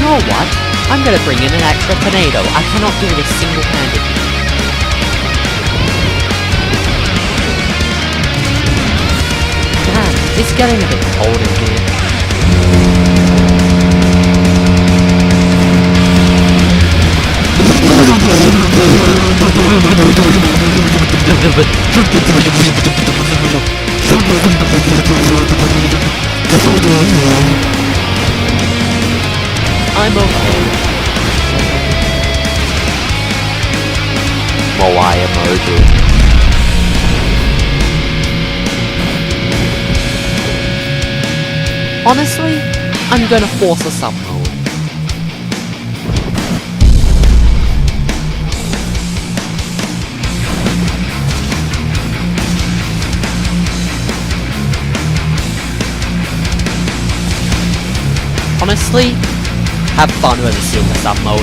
know what? I'm gonna bring in an extra tornado. I cannot do this single-handedly. Man, it's getting a bit cold in here. I'm okay. Moai emoji. Honestly, I'm gonna force a submode. Honestly, have fun with seeing the submode.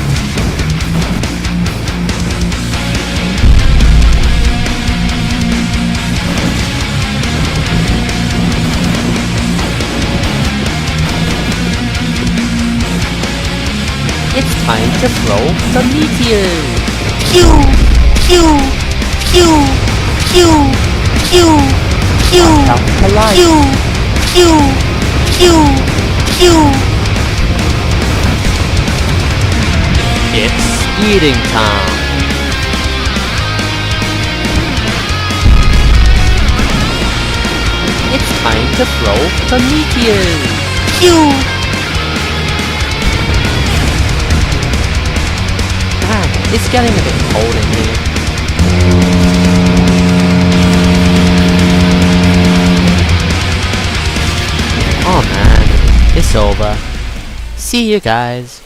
It's time to throw the meteor! Pew! Pew! Pew! Pew! Pew! Pew! Pew! Pew! Pew! Pew! It's eating time! It's time to throw the meteor! Pew! Man, it's getting a bit cold in here. Oh man, it's over. See you guys.